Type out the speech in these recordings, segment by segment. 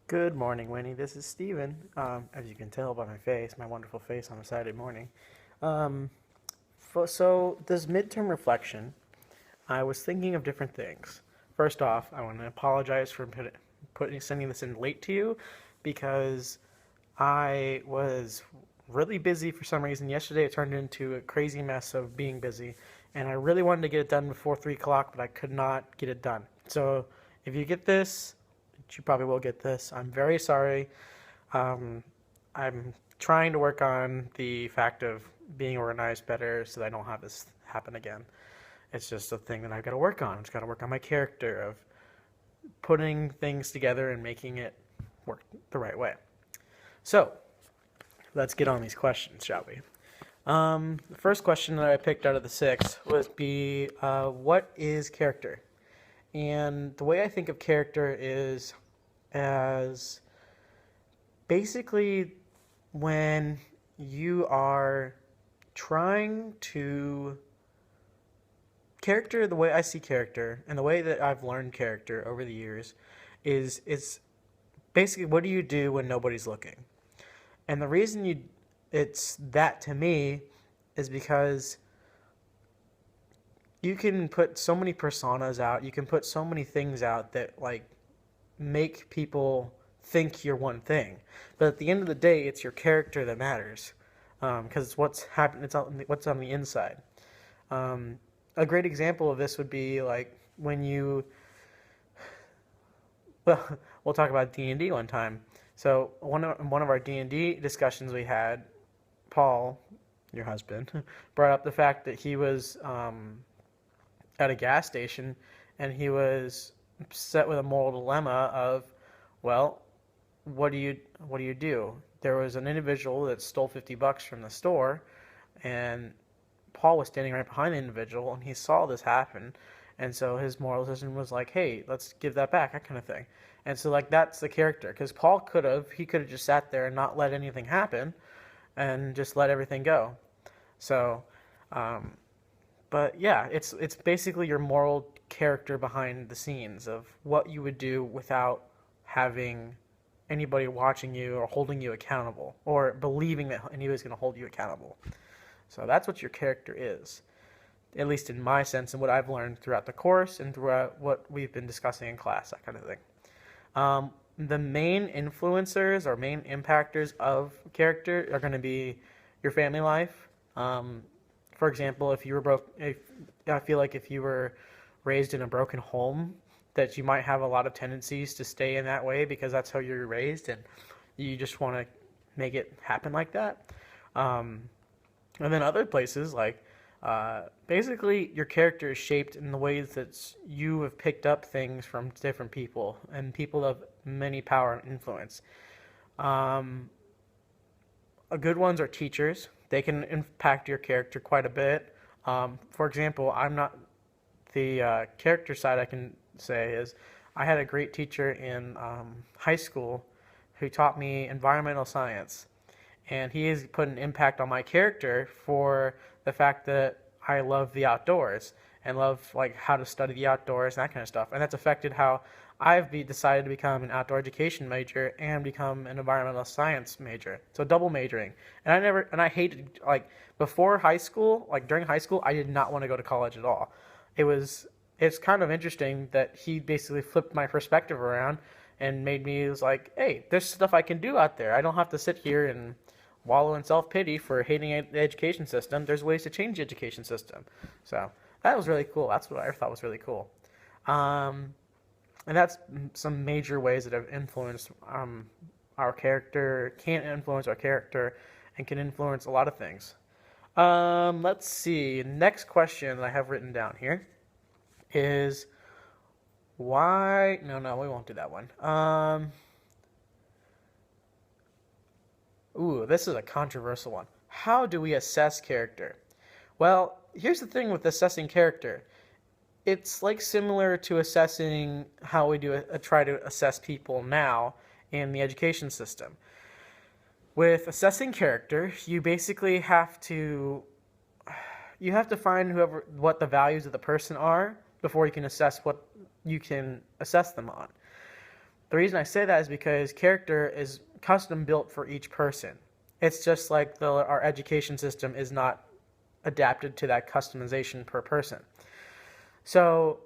Good morning, Winnie. This is Steven. As you can tell by my face, my wonderful face on a Saturday morning. Um, so, this midterm reflection, I was thinking of different things. First off, I want to apologize for sending this in late to you because I was really busy for some reason. Yesterday, it turned into a crazy mess of being busy, and I really wanted to get it done before 3 o'clock, but I could not get it done. So, if you get this, you probably will get this. I'm very sorry. Um, I'm trying to work on the fact of being organized better so that I don't have this happen again. It's just a thing that I've got to work on. I've got to work on my character of putting things together and making it work the right way. So, let's get on these questions, shall we? The first question that I picked out of the six was what is character? And the way I think of character is as basically when you are trying to character, the way I see character and the way that I've learned character over the years is basically what do you do when nobody's looking? And the reason it's that to me is because you can put so many personas out, you can put so many things out that make people think you're one thing. But at the end of the day, it's your character that matters because it's what's happened. It's what's on the inside. A great example of this would be like when you. Well, we'll talk about D&D one time. So one of our D&D discussions we had, Paul, your husband, brought up the fact that he was at a gas station and he was set with a moral dilemma of, well, what do you do? There was an individual that stole $50 from the store, and Paul was standing right behind the individual, and he saw this happen, and so his moral decision was like, hey, let's give that back, that kind of thing. And so that's the character, because Paul could have just sat there and not let anything happen, and just let everything go. So, but yeah, it's basically your moral character behind the scenes of what you would do without having anybody watching you or holding you accountable or believing that anybody's going to hold you accountable. So that's what your character is, at least in my sense and what I've learned throughout the course and throughout what we've been discussing in class, that kind of thing. The main influencers or main impactors of character are going to be your family life. For example, if you were I feel like if you were raised in a broken home, that you might have a lot of tendencies to stay in that way because that's how you're raised and you just want to make it happen like that. And then other places basically your character is shaped in the ways that you have picked up things from different people and people of many power and influence. Good ones are teachers. They can impact your character quite a bit. For example, I'm not the character side I can say is I had a great teacher in high school who taught me environmental science, and he has put an impact on my character for the fact that I love the outdoors and love how to study the outdoors and that kind of stuff, and that's affected how I've decided to become an outdoor education major and become an environmental science major. So double majoring. And I hated, before high school, during high school, I did not want to go to college at all. It's kind of interesting that he basically flipped my perspective around and made me was like, hey, there's stuff I can do out there. I don't have to sit here and wallow in self-pity for hating the education system. There's ways to change the education system. So that was really cool. That's what I thought was really cool. And that's some major ways that have influenced our character, can influence our character, and can influence a lot of things. Let's see. Next question that I have written down here is why... No, we won't do that one. This is a controversial one. How do we assess character? Well, here's the thing with assessing character. It's similar to assessing how we try to assess people now in the education system. With assessing character, you basically have to find what the values of the person are before you can assess what you can assess them on. The reason I say that is because character is custom built for each person. It's just like our education system is not adapted to that customization per person. So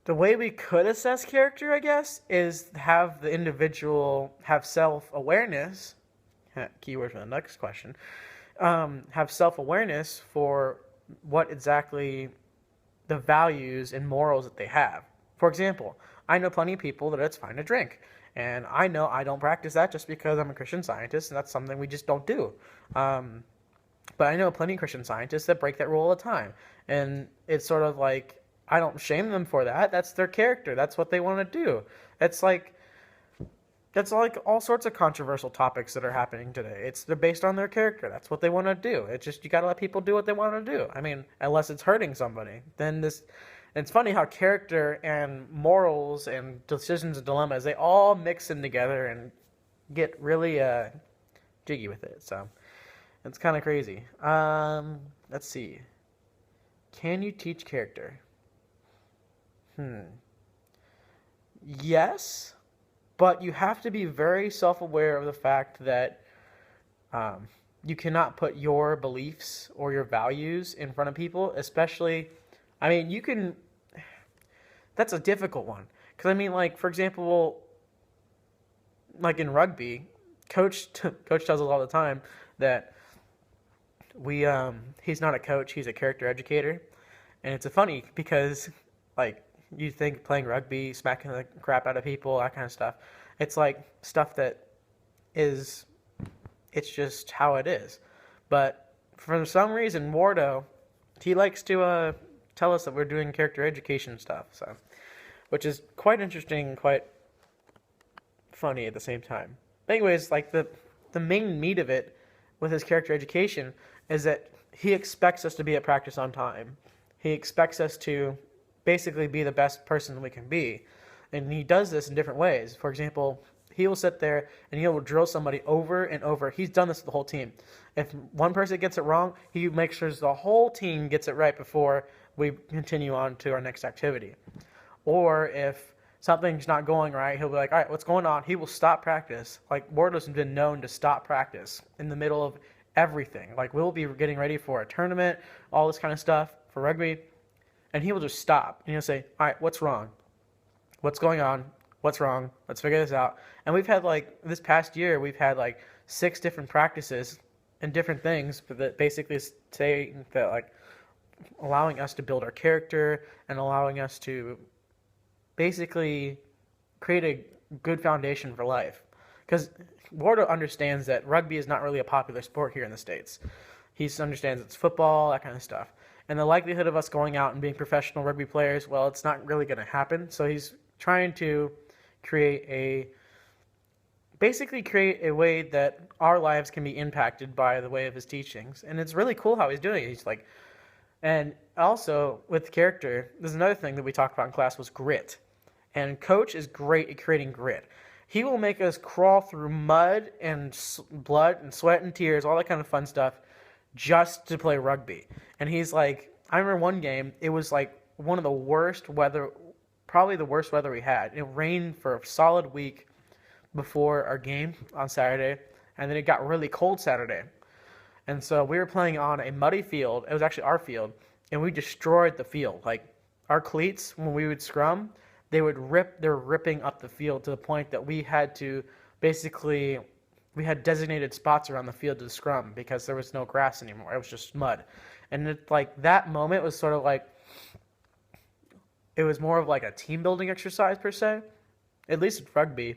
the way we could assess character, I guess, is have the individual have self-awareness, keyword for the next question, have self-awareness for what exactly the values and morals that they have. For example, I know plenty of people that it's fine to drink. And I know I don't practice that just because I'm a Christian Scientist, and that's something we just don't do. But I know plenty of Christian Scientists that break that rule all the time. And it's sort of like, I don't shame them for that. That's their character. That's what they want to do. That's like all sorts of controversial topics that are happening today. They're based on their character. That's what they want to do. It's just, you got to let people do what they want to do. I mean, unless it's hurting somebody. It's funny how character and morals and decisions and dilemmas, they all mix in together and get really jiggy with it. So it's kind of crazy. Let's see. Can you teach character? Yes, but you have to be very self-aware of the fact that you cannot put your beliefs or your values in front of people, especially, I mean, you can, that's a difficult one. Because, I mean, like, for example, like in rugby, coach tells us all the time that he's not a coach, he's a character educator. And it's funny because, like, you think playing rugby, smacking the crap out of people, that kind of stuff. It's like stuff that it's just how it is. But for some reason, Wardo, he likes to tell us that we're doing character education stuff, so, which is quite interesting, quite funny at the same time. But anyways, like the main meat of it with his character education is that he expects us to be at practice on time. He expects us to basically be the best person we can be. And he does this in different ways. For example, he will sit there and he will drill somebody over and over. He's done this with the whole team. If one person gets it wrong, he makes sure the whole team gets it right before we continue on to our next activity. Or if something's not going right, he'll be like, all right, what's going on? He will stop practice. Like, Wardo's been known to stop practice in the middle of everything. Like, we'll be getting ready for a tournament, all this kind of stuff for rugby, and he will just stop. And he'll say, all right, what's wrong? What's going on? What's wrong? Let's figure this out. And we've had, like, this past year, we've had, like, 6 different practices and different things that basically say that, like, allowing us to build our character and allowing us to basically create a good foundation for life. Because Wardo understands that rugby is not really a popular sport here in the States. He understands it's football, that kind of stuff. And the likelihood of us going out and being professional rugby players, well, it's not really going to happen. So he's trying to create a way that our lives can be impacted by the way of his teachings. And it's really cool how he's doing it. He's like, and also with character, there's another thing that we talked about in class was grit. And Coach is great at creating grit. He will make us crawl through mud and blood and sweat and tears, all that kind of fun stuff, just to play rugby. And he's like, I remember one game, it was like one of the worst weather, probably the worst weather we had. It rained for a solid week before our game on Saturday, and then it got really cold Saturday. And so we were playing on a muddy field. It was actually our field, and we destroyed the field. Like, our cleats, when we would scrum, they were ripping up the field to the point that we had to basically, we had designated spots around the field to scrum because there was no grass anymore. It was just mud. And it, like, that moment was sort of like, it was more of like a team building exercise per se. At least in rugby,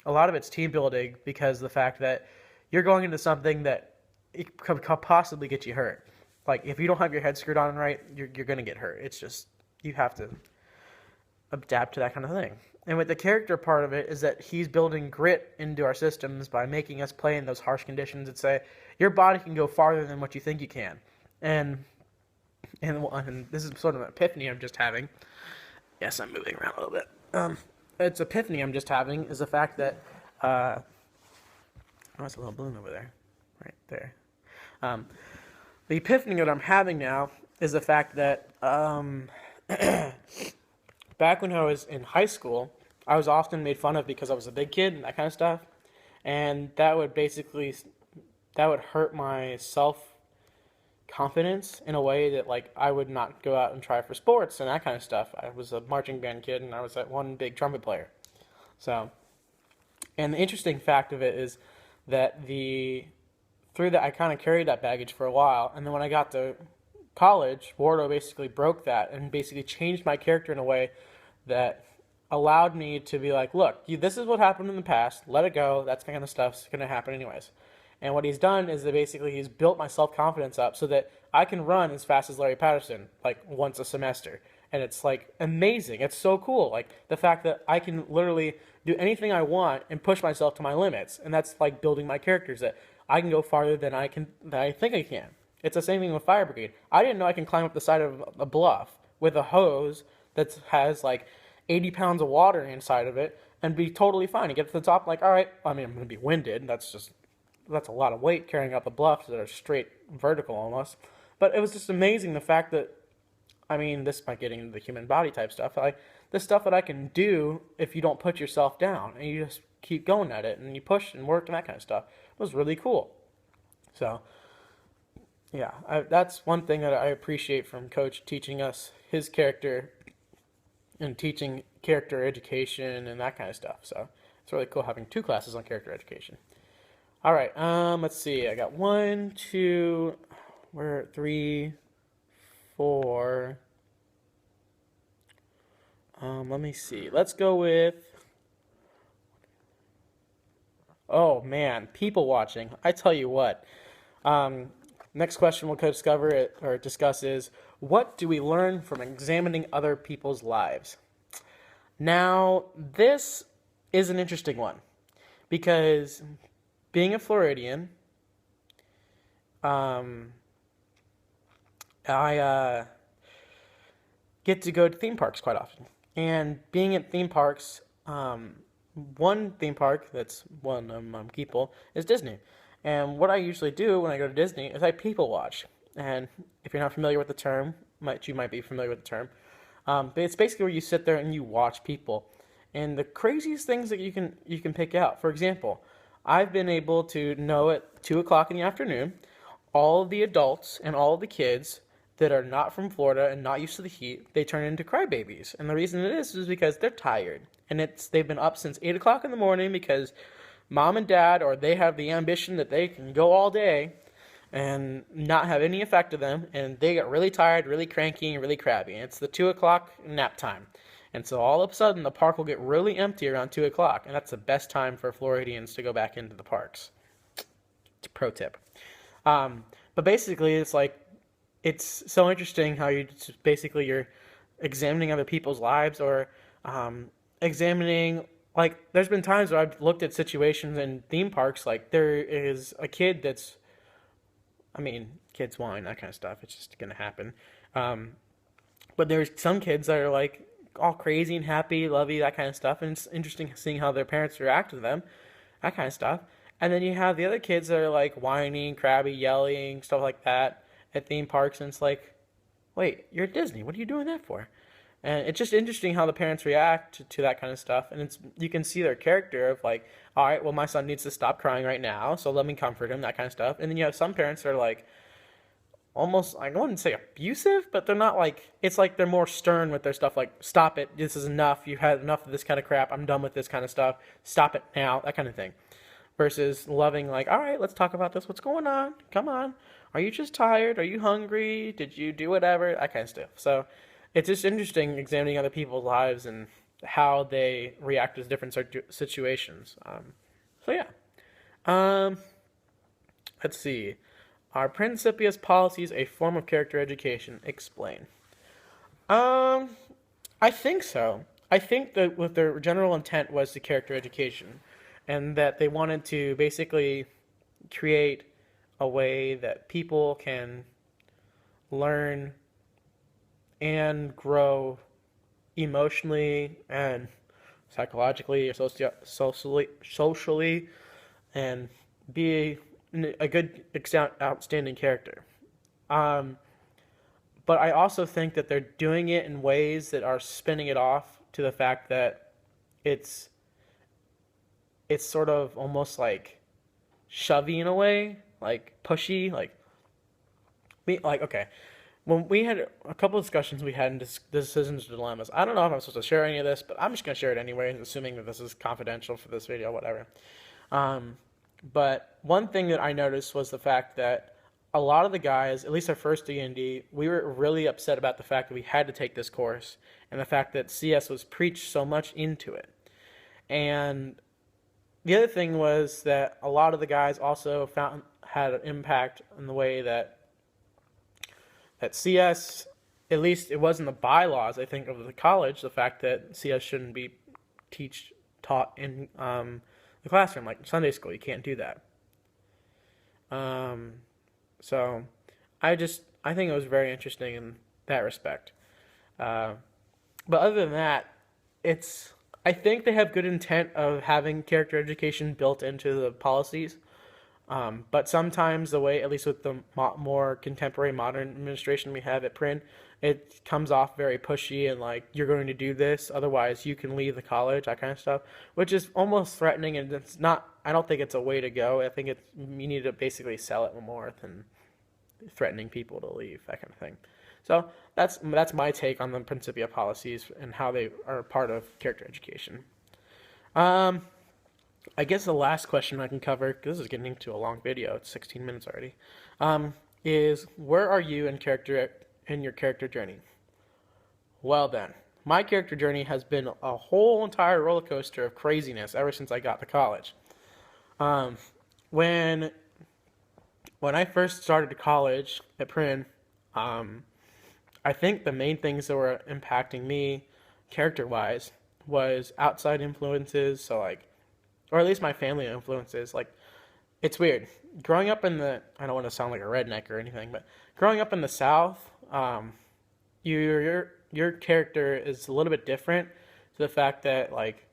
a lot of it's team building because of the fact that you're going into something that it could possibly get you hurt. Like, if you don't have your head screwed on right, you're going to get hurt. It's just, you have to adapt to that kind of thing. And with the character part of it is that he's building grit into our systems by making us play in those harsh conditions and say, your body can go farther than what you think you can. And this is sort of an epiphany I'm just having. Yes, I'm moving around a little bit. It's epiphany I'm just having is the fact that, oh, it's a little balloon over there, right there. The epiphany that I'm having now is the fact that back when I was in high school, I was often made fun of because I was a big kid and that kind of stuff. And that would hurt my self confidence in a way that like I would not go out and try for sports and that kind of stuff. I was a marching band kid and I was that one big trumpet player. So, and the interesting fact of it is that through that I kind of carried that baggage for a while, and then when I got to college, Wardo basically broke that and basically changed my character in a way that allowed me to be like, look, this is what happened in the past. Let it go. That's kind of stuff's going to happen anyways. And what he's done is that basically he's built my self-confidence up so that I can run as fast as Larry Patterson, like once a semester. And it's like amazing. It's so cool. Like the fact that I can literally do anything I want and push myself to my limits. And that's like building my characters, that I can go farther than I think I can. It's the same thing with Fire Brigade. I didn't know I can climb up the side of a bluff with a hose that has like 80 pounds of water inside of it and be totally fine. And get to the top, like, all right, I mean, I'm going to be winded. That's a lot of weight carrying up the bluffs that are straight vertical almost. But it was just amazing the fact that, I mean, this might get into the human body type stuff. Like the stuff that I can do if you don't put yourself down and you just keep going at it and you push and work and that kind of stuff was really cool. So, yeah, that's one thing that I appreciate from Coach teaching us his character and teaching character education and that kind of stuff. So it's really cool having 2 classes on character education. All right, let's see. I got 1, 2, we're 3, 4. Let me see. Let's go with. Oh man, people watching. I tell you what. Next question we'll discuss is, what do we learn from examining other people's lives? Now, this is an interesting one because being a Floridian, I get to go to theme parks quite often. And being at theme parks, one theme park that's one of people is Disney. And what I usually do when I go to Disney is I people watch. And if you're not familiar with the term, you might be familiar with the term, but it's basically where you sit there and you watch people. And the craziest things that you can pick out. For example, I've been able to know at 2 o'clock in the afternoon all of the adults and all of the kids that are not from Florida and not used to the heat, they turn into crybabies. And the reason it is because they're tired. And they've been up since 8 o'clock in the morning because mom and dad, or they have the ambition that they can go all day and not have any effect of them. And they get really tired, really cranky, and really crabby. And it's the 2 o'clock nap time. And so all of a sudden, the park will get really empty around 2 o'clock. And that's the best time for Floridians to go back into the parks. It's a pro tip. But basically, it's so interesting how you're examining other people's lives, or examining, like, there's been times where I've looked at situations in theme parks, like there is a kid kids whine, that kind of stuff. It's just going to happen. But there's some kids that are like all crazy and happy, lovey, that kind of stuff. And it's interesting seeing how their parents react to them, that kind of stuff. And then you have the other kids that are like whining, crabby, yelling, stuff like that at theme parks. And it's like, wait, you're at Disney. What are you doing that for? And it's just interesting how the parents react to that kind of stuff. And you can see their character of like, all right, well, my son needs to stop crying right now, so let me comfort him, that kind of stuff. And then you have some parents that are like, almost, I wouldn't say abusive, but they're not like, it's like they're more stern with their stuff, like, stop it, this is enough, you've had enough of this kind of crap, I'm done with this kind of stuff, stop it now, that kind of thing. Versus loving, like, all right, let's talk about this, what's going on, come on, are you just tired, are you hungry, did you do whatever, that kind of stuff. So it's just interesting examining other people's lives and how they react to different situations. So yeah. Let's see. Are Principia's policies a form of character education? Explain. I think so. I think that what their general intent was the character education, and that they wanted to basically create a way that people can learn and grow emotionally and psychologically or socially, and be a good, outstanding character. But I also think that they're doing it in ways that are spinning it off to the fact that it's it's sort of almost like shovey in a way, like pushy, like okay. When we had a couple of discussions we had in decisions dilemmas. I don't know if I'm supposed to share any of this, but I'm just gonna share it anyway, assuming that this is confidential for this video, whatever. Um, but one thing that I noticed was the fact that a lot of the guys, at least our first D&D, we were really upset about the fact that we had to take this course and the fact that CS was preached so much into it. And the other thing was that a lot of the guys also had an impact in the way that CS, at least it was in the bylaws, I think, of the college, the fact that CS shouldn't be taught in the classroom, like Sunday school. You can't do that. So I think it was very interesting in that respect. But other than that, I think they have good intent of having character education built into the policies. But sometimes the way, at least with the more contemporary modern administration we have at Prin, it comes off very pushy and like, you're going to do this, otherwise you can leave the college, that kind of stuff, which is almost threatening, and it's not, I don't think it's a way to go. I think you need to basically sell it more than threatening people to leave, that kind of thing. So that's my take on the Principia policies and how they are part of character education. I guess the last question I can cover, because this is getting into a long video, it's 16 minutes already, is where are you in your character journey? Well then, my character journey has been a whole entire roller coaster of craziness ever since I got to college. When I first started to college at Prin, I think the main things that were impacting me character-wise was outside influences, so like, or at least my family influences. Like, it's weird. Growing up in I don't want to sound like a redneck or anything, but growing up in the South, your character is a little bit different to the fact that, like,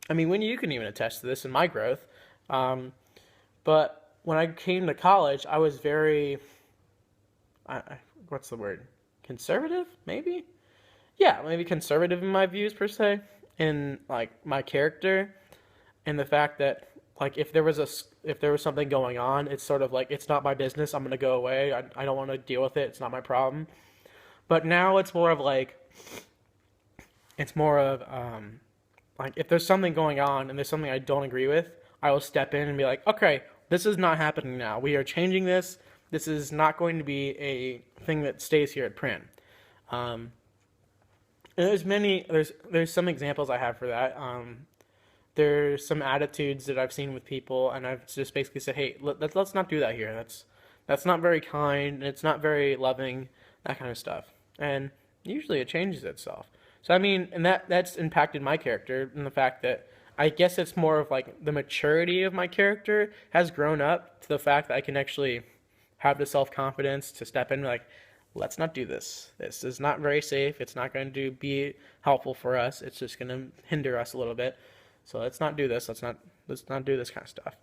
I mean, when you can even attest to this in my growth, but when I came to college, I was very, what's the word? Conservative, maybe? Yeah, maybe conservative in my views, per se, in, like, my character, and the fact that, like, if there was something going on, it's sort of like, it's not my business, I'm going to go away, I don't want to deal with it, it's not my problem. But now it's more of, like, like, if there's something going on and there's something I don't agree with, I will step in and be like, okay, this is not happening now. We are changing this. This is not going to be a thing that stays here at Prin. And there's some examples I have for that. There's some attitudes that I've seen with people, and I've just basically said, hey, let's not do that here. That's not very kind, and it's not very loving, that kind of stuff. And usually it changes itself. So I mean, and that's impacted my character in the fact that I guess it's more of like the maturity of my character has grown up to the fact that I can actually have the self-confidence to step in and be like, let's not do this. This is not very safe. It's not going to be helpful for us. It's just going to hinder us a little bit. So let's not do this. Let's not do this kind of stuff.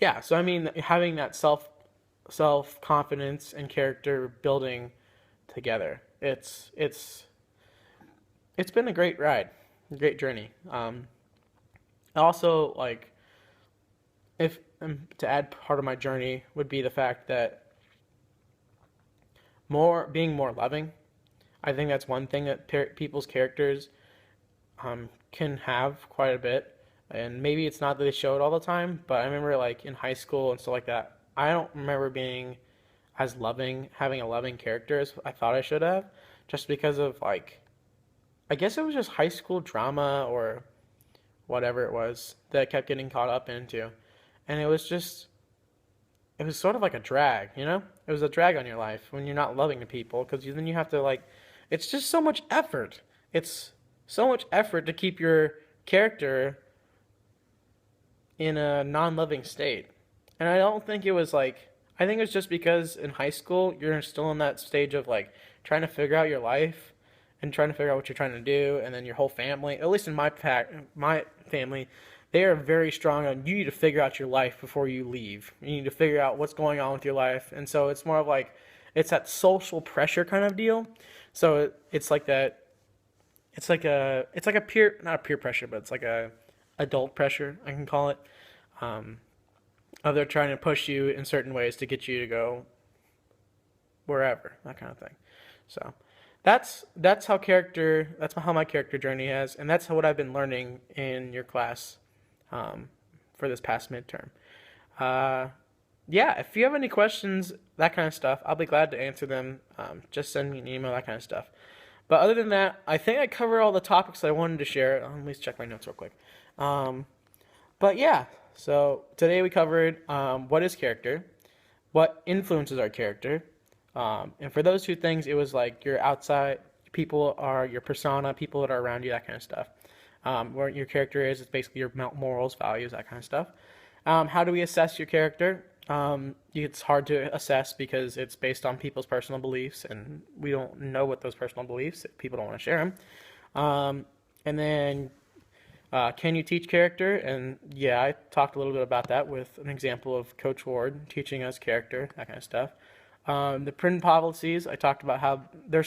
Yeah. So I mean, having that self-confidence and character building together, it's been a great ride, a great journey. Also, like, if to add part of my journey would be the fact that being more loving. I think that's one thing that people's characters can have quite a bit, and maybe it's not that they show it all the time, but I remember, like, in high school and stuff like that, I don't remember being as loving, having a loving character as I thought I should have, just because of, like, I guess it was just high school drama or whatever it was that I kept getting caught up into, and it was sort of like a drag, you know? It was a drag on your life when you're not loving to people, because then you have to, like, it's just so much effort. It's so much effort to keep your character in a non-loving state. And I don't think it was like, I think it's just because in high school, you're still in that stage of, like, trying to figure out your life and trying to figure out what you're trying to do, and then your whole family, at least in my family, they are very strong on, you need to figure out your life before you leave. You need to figure out what's going on with your life. And so it's more of like, it's that social pressure kind of deal. So it's like that, it's like a peer, not a peer pressure, but it's like a adult pressure, I can call it. Um, of they're trying to push you in certain ways to get you to go wherever, that kind of thing. So that's how my character journey is, and that's what I've been learning in your class um, for this past midterm. Uh, yeah, if you have any questions, that kind of stuff, I'll be glad to answer them. Just send me an email, that kind of stuff. But other than that, I think I covered all the topics that I wanted to share. Let me check my notes real quick. Um, but yeah, so today we covered what is character, what influences our character, and for those two things, it was like your outside people are your persona, people that are around you, that kind of stuff. Where your character is, it's basically your morals, values, that kind of stuff. How do we assess your character? It's hard to assess because it's based on people's personal beliefs, and we don't know what those personal beliefs if people don't want to share them. And then, can you teach character? And yeah, I talked a little bit about that with an example of Coach Ward teaching us character, that kind of stuff. The print policies, I talked about how they're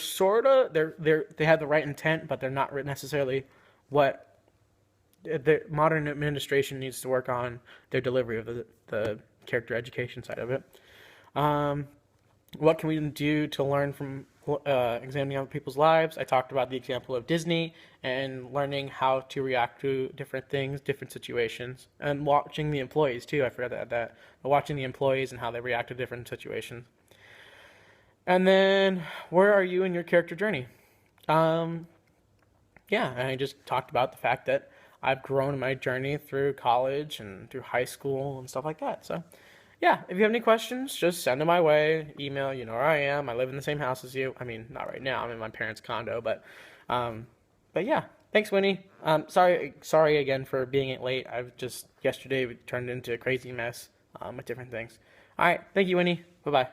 they have the right intent, but they're not necessarily what the modern administration needs to work on their delivery of the character education side of it. What can we do to learn from examining other people's lives? I talked about the example of Disney and learning how to react to different things, different situations, and watching the employees too. I forgot to add that. Watching the employees and how they react to different situations. And then, where are you in your character journey? Um, yeah, and I just talked about the fact that I've grown in my journey through college and through high school and stuff like that. So, yeah, if you have any questions, just send them my way. Email, you know where I am. I live in the same house as you. I mean, not right now. I'm in my parents' condo, um, but yeah. Thanks, Winnie. Sorry again for being late. I've just yesterday turned into a crazy mess with different things. All right, thank you, Winnie. Bye bye.